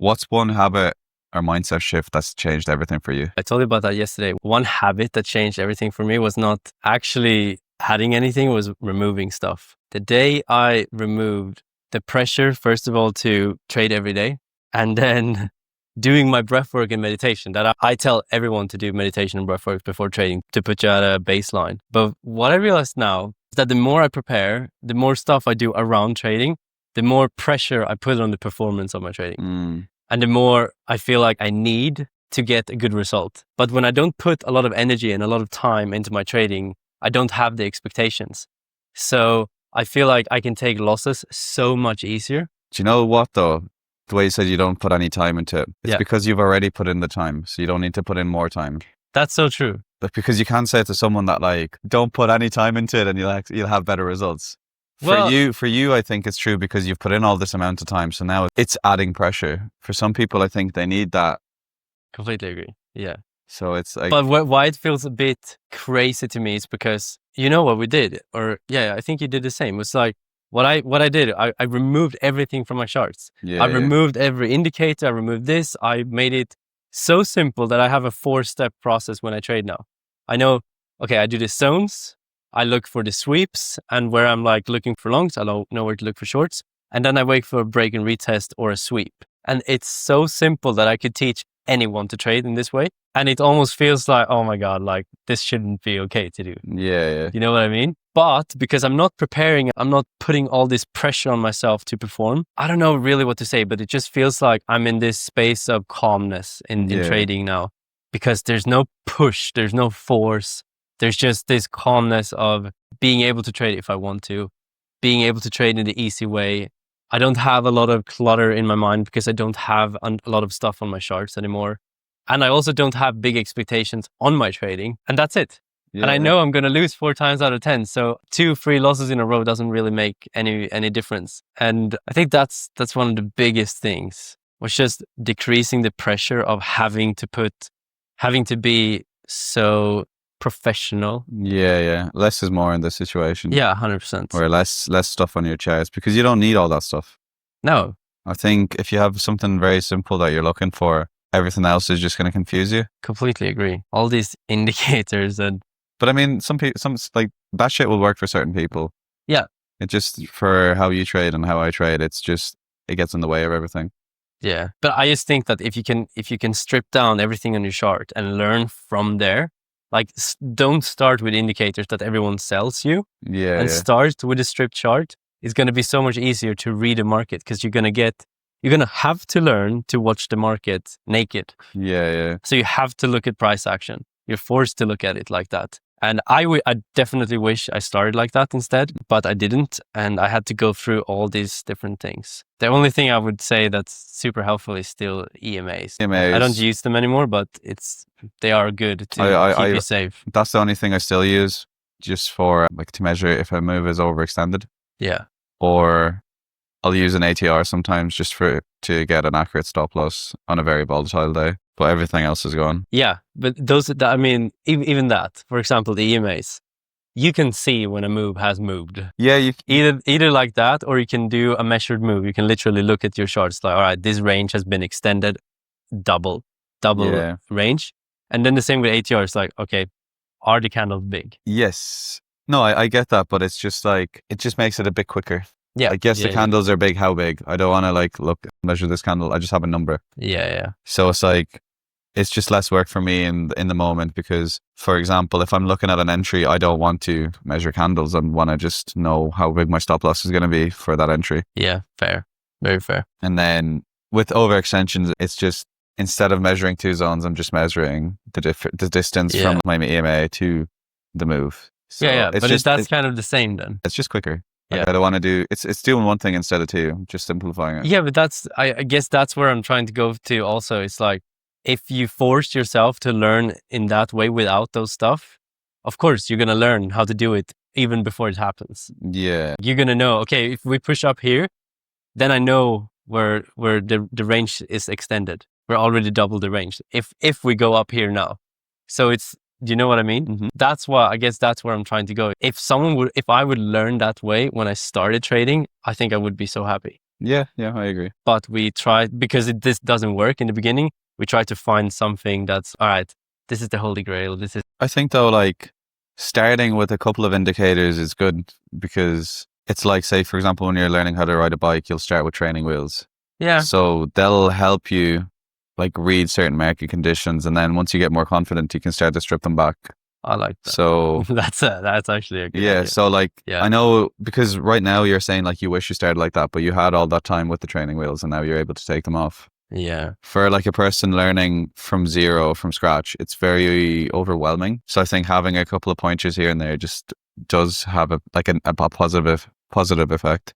What's one habit or mindset shift that's changed everything for you? I told you about that yesterday. One habit that changed everything for me was not actually adding anything, was removing stuff. The day I removed the pressure, first of all, to trade every day, and then doing my breathwork and meditation, that I tell everyone to do meditation and breathwork before trading to put you at a baseline. But what I realized now is that the more I prepare, the more stuff I do around trading, the more pressure I put on the performance of my trading. And the more I feel like I need to get a good result. But when I don't put a lot of energy and a lot of time into my trading, I don't have the expectations. So I feel like I can take losses so much easier. Do you know what though? The way you said you don't put any time into it, it's because you've already put in the time. So you don't need to put in more time. That's so true. But because you can't say to someone that like, don't put any time into it and you'll have better results. For you, I think it's true because you've put in all this amount of time. So now it's adding pressure. For some people, I think they need that. Completely agree. Yeah. So it's like, but why it feels a bit crazy to me is because you know what we did, or I think you did the same. It's like what I did. I removed everything from my charts. I removed every indicator. I removed this. I made it so simple that I have a 4-step process when I trade now. I know, okay, I do the zones. I look for the sweeps, and where I'm like looking for longs, I don't know where to look for shorts. And then I wait for a break and retest or a sweep. And it's so simple that I could teach anyone to trade in this way. And it almost feels like, oh my God, like this shouldn't be okay to do. Yeah. You know what I mean? But because I'm not preparing, I'm not putting all this pressure on myself to perform. I don't know really what to say, but it just feels like I'm in this space of calmness in trading now, because there's no push, there's no force. There's just this calmness of being able to trade if I want to, being able to trade in the easy way. I don't have a lot of clutter in my mind because I don't have a lot of stuff on my charts anymore. And I also don't have big expectations on my trading. And that's it. And I know I'm going to lose 4 times out of 10. So 2-3 losses in a row doesn't really make any difference. And I think that's one of the biggest things, was just decreasing the pressure of having to be so professional. Yeah. Less is more in this situation. Yeah, 100%. Or less stuff on your charts, because you don't need all that stuff. No. I think if you have something very simple that you're looking for, everything else is just going to confuse you. Completely agree. All these indicators But I mean, some like that shit will work for certain people. Yeah. It just, for how you trade and how I trade, it gets in the way of everything. Yeah. But I just think that if you can strip down everything on your chart and learn from there, like don't start with indicators that everyone sells you. And start with a stripped chart. It's going to be so much easier to read a market, because you're going to have to learn to watch the market naked. Yeah. So you have to look at price action. You're forced to look at it like that. And I definitely wish I started like that instead, but I didn't. And I had to go through all these different things. The only thing I would say that's super helpful is still EMAs. I don't use them anymore, but they are good to keep you safe. That's the only thing I still use, just for like to measure if a move is overextended. Yeah. Or I'll use an ATR sometimes just to get an accurate stop loss on a very volatile day. But everything else is gone. Yeah, but even that, for example, the EMAs, you can see when a move has moved. Yeah, either like that, or you can do a measured move. You can literally look at your charts like, all right, this range has been extended double range. And then the same with ATR, it's like, okay, are the candles big? Yes. No, I get that, but it's just like, it just makes it a bit quicker. Yeah. I guess the candles are big. How big? I don't want to measure this candle. I just have a number. Yeah. So it's like, it's just less work for me in the moment, because, for example, if I'm looking at an entry, I don't want to measure candles. I want to just know how big my stop loss is going to be for that entry. Yeah, fair. Very fair. And then with overextensions, it's just, instead of measuring 2 zones, I'm just measuring the distance from my EMA to the move. So that's kind of the same then. It's just quicker. Like, I don't want to do, it's doing one thing instead of 2, just simplifying it. Yeah, but I guess that's where I'm trying to go to also. It's like, if you force yourself to learn in that way without those stuff, of course, you're going to learn how to do it even before it happens. Yeah. You're going to know, okay, if we push up here, then I know where the range is extended. We're already double the range if we go up here now. So it's, do you know what I mean? Mm-hmm. That's where I'm trying to go. If I would learn that way when I started trading, I think I would be so happy. Yeah, I agree. But we try, because this doesn't work in the beginning, we try to find something that's, all right, this is the holy grail. This is. I think though, like starting with a couple of indicators is good, because it's like, say, for example, when you're learning how to ride a bike, you'll start with training wheels. Yeah. So they'll help you like read certain market conditions. And then once you get more confident, you can start to strip them back. I like that. So that's actually a good idea. So like, Yeah. I know, because right now you're saying like you wish you started like that, but you had all that time with the training wheels and now you're able to take them off. Yeah. For like a person learning from zero, from scratch, it's very overwhelming. So I think having a couple of pointers here and there just does have a positive effect.